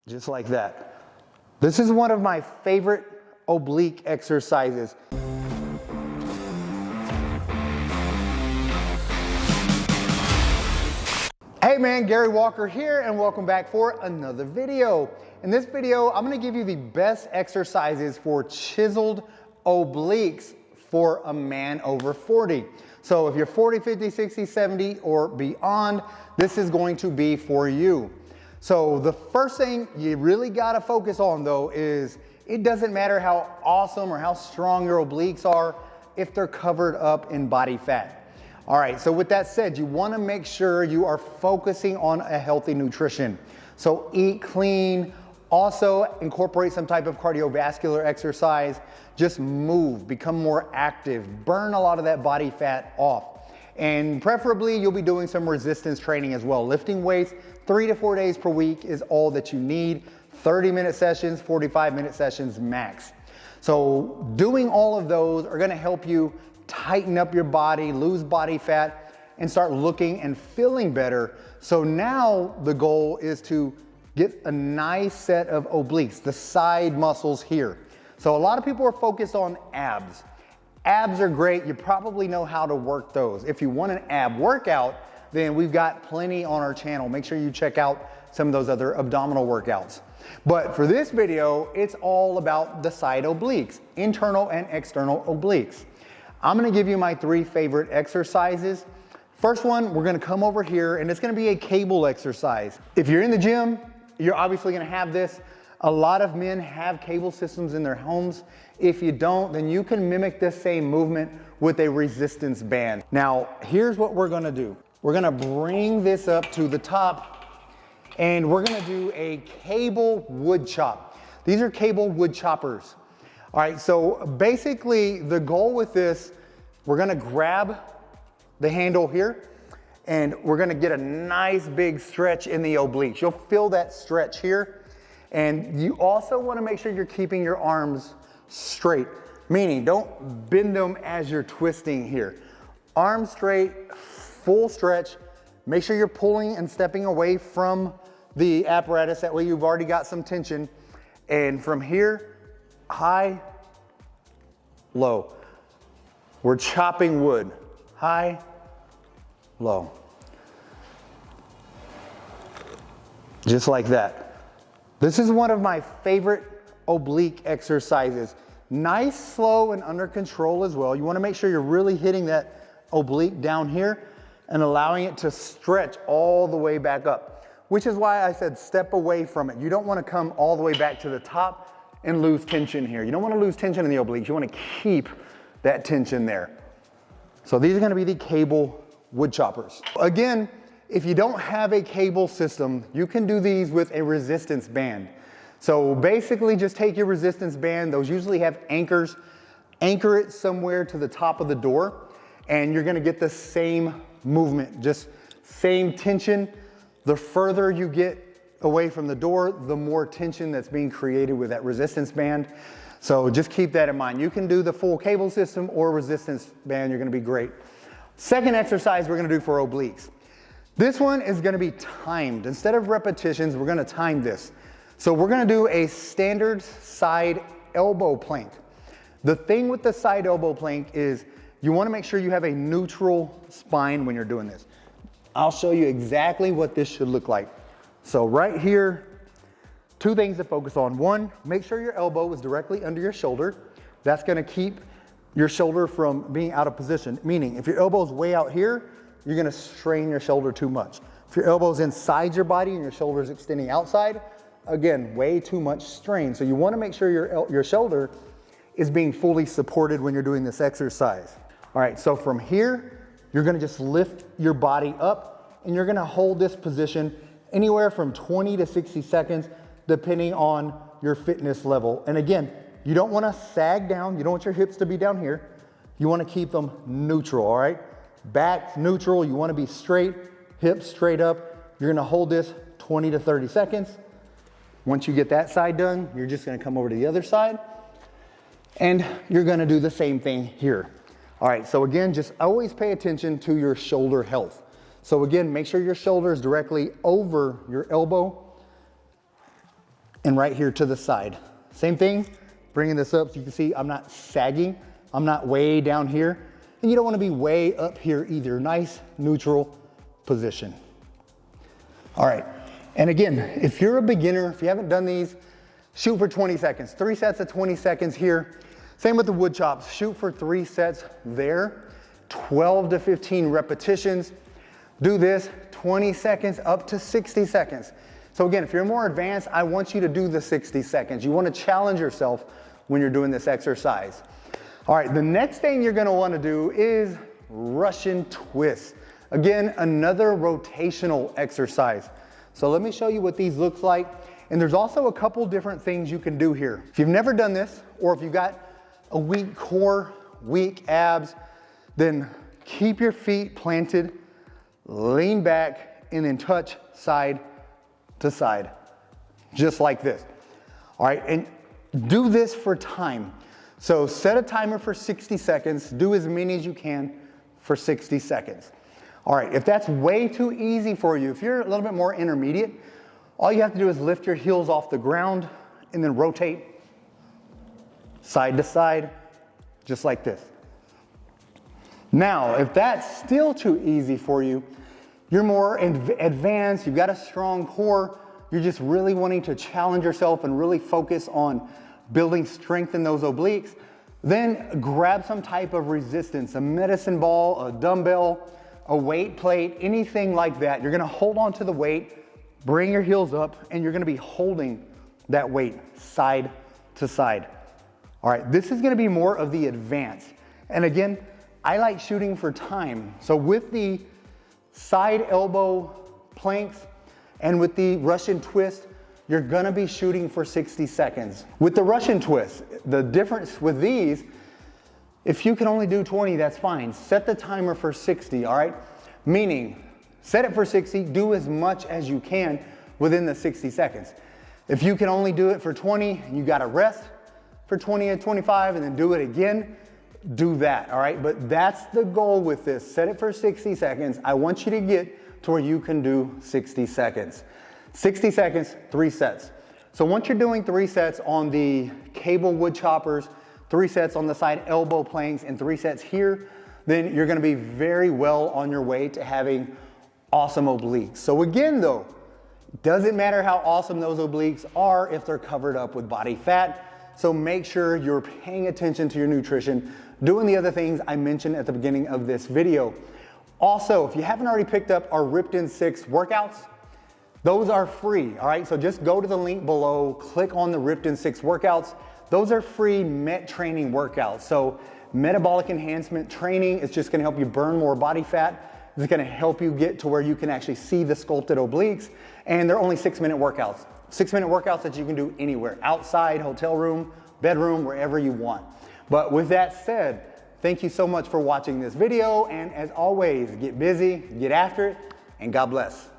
just like that. This is one of my favorite oblique exercises. Hey man, Gary Walker here, and welcome back for another video. In this video, I'm gonna give you the best exercises for chiseled obliques for a man over 40. So if you're 40, 50, 60, 70, or beyond, this is going to be for you. So the first thing you really gotta focus on though is it doesn't matter how awesome or how strong your obliques are if they're covered up in body fat. All right, so with that said, you wanna make sure you are focusing on a healthy nutrition. So eat clean, also incorporate some type of cardiovascular exercise, just move, become more active, burn a lot of that body fat off. And preferably you'll be doing some resistance training as well. Lifting weights 3 to 4 days per week is all that you need. 30-minute sessions, 45-minute sessions max. So doing all of those are gonna help you tighten up your body, lose body fat, and start looking and feeling better. So now the goal is to get a nice set of obliques, the side muscles here. So a lot of people are focused on abs. Abs are great, you probably know how to work those. If you want an ab workout, then we've got plenty on our channel. Make sure you check out some of those other abdominal workouts. But for this video, it's all about the side obliques, internal and external obliques. I'm gonna give you my 3 favorite exercises. First one, we're gonna come over here and it's gonna be a cable exercise. If you're in the gym, you're obviously gonna have this. A lot of men have cable systems in their homes. If you don't, then you can mimic this same movement with a resistance band. Now, here's what we're gonna do. We're gonna bring this up to the top and we're gonna do a cable wood chop. These are cable wood choppers. All right, so basically the goal with this, we're gonna grab the handle here and we're gonna get a nice big stretch in the obliques. You'll feel that stretch here. And you also wanna make sure you're keeping your arms straight, meaning don't bend them as you're twisting here. Arms straight, full stretch. Make sure you're pulling and stepping away from the apparatus. That way you've already got some tension. And from here, high, low. We're chopping wood. High, low. Just like that. This is one of my favorite oblique exercises. Nice, slow, and under control as well. You wanna make sure you're really hitting that oblique down here and allowing it to stretch all the way back up, which is why I said step away from it. You don't wanna come all the way back to the top and lose tension here. You don't wanna lose tension in the obliques. You wanna keep that tension there. So these are gonna be the cable wood choppers. Again, if you don't have a cable system, you can do these with a resistance band. So basically just take your resistance band, those usually have anchors, anchor it somewhere to the top of the door, and you're gonna get the same movement, just same tension. The further you get away from the door, the more tension that's being created with that resistance band. So just keep that in mind. You can do the full cable system or resistance band, you're gonna be great. Second exercise we're gonna do for obliques. This one is gonna be timed. Instead of repetitions, we're gonna time this. So we're gonna do a standard side elbow plank. The thing with the side elbow plank is you wanna make sure you have a neutral spine when you're doing this. I'll show you exactly what this should look like. So right here, 2 things to focus on. 1, make sure your elbow is directly under your shoulder. That's gonna keep your shoulder from being out of position. Meaning, if your elbow's way out here, you're gonna strain your shoulder too much. If your elbow's inside your body and your shoulder's extending outside, again, way too much strain. So you wanna make sure your shoulder is being fully supported when you're doing this exercise. All right, so from here, you're gonna just lift your body up and you're gonna hold this position anywhere from 20 to 60 seconds, depending on your fitness level. And again, you don't wanna sag down, you don't want your hips to be down here. You wanna keep them neutral, all right? Back neutral, you wanna be straight, hips straight up. You're gonna hold this 20 to 30 seconds. Once you get that side done, you're just gonna come over to the other side and you're gonna do the same thing here. All right, so again, just always pay attention to your shoulder health. So again, make sure your shoulder is directly over your elbow. and right here to the side. Same thing, bringing this up so you can see I'm not sagging. I'm not way down here. And you don't want to be way up here either. Nice, neutral position. All right, and again, if you're a beginner, if you haven't done these, shoot for 20 seconds. 3 sets of 20 seconds here. Same with the wood chops. Shoot for 3 sets there. 12 to 15 repetitions. Do this 20 seconds up to 60 seconds. So again, if you're more advanced, I want you to do the 60 seconds. You want to challenge yourself when you're doing this exercise. All right, the next thing you're going to want to do is Russian twist. Again, another rotational exercise. So let me show you what these look like. And there's also a couple different things you can do here. If you've never done this, or if you've got a weak core, weak abs, then keep your feet planted, lean back, and then touch side to side, just like this. All right, and do this for time. So set a timer for 60 seconds, do as many as you can for 60 seconds. All right, if that's way too easy for you, if you're a little bit more intermediate, all you have to do is lift your heels off the ground and then rotate side to side, just like this. Now, if that's still too easy for you, you're more advanced, you've got a strong core, you're just really wanting to challenge yourself and really focus on building strength in those obliques, then grab some type of resistance, a medicine ball, a dumbbell, a weight plate, anything like that. You're gonna hold on to the weight, bring your heels up, and you're gonna be holding that weight side to side. All right, this is gonna be more of the advance. And again, I like shooting for time. So with the side elbow planks and with the Russian twist, you're gonna be shooting for 60 seconds. With the Russian twist, the difference with these, if you can only do 20, that's fine. Set the timer for 60, all right? Meaning, set it for 60, do as much as you can within the 60 seconds. If you can only do it for 20, you gotta rest for 20 and 25 and then do it again, do that, all right? But that's the goal with this. Set it for 60 seconds. I want you to get to where you can do 60 seconds. 60 seconds, 3 sets. So once you're doing 3 sets on the cable wood choppers, 3 sets on the side elbow planks, and 3 sets here, then you're gonna be very well on your way to having awesome obliques. So again though, doesn't matter how awesome those obliques are if they're covered up with body fat. So make sure you're paying attention to your nutrition, doing the other things I mentioned at the beginning of this video. Also, if you haven't already picked up our Ripped in 6 workouts, those are free, all right? So just go to the link below, click on the Ripped in 6 workouts. Those are free MET training workouts. So metabolic enhancement training is just gonna help you burn more body fat. It's gonna help you get to where you can actually see the sculpted obliques. And they're only 6-minute workouts. 6-minute workouts that you can do anywhere, outside, hotel room, bedroom, wherever you want. But with that said, thank you so much for watching this video. And as always, get busy, get after it, and God bless.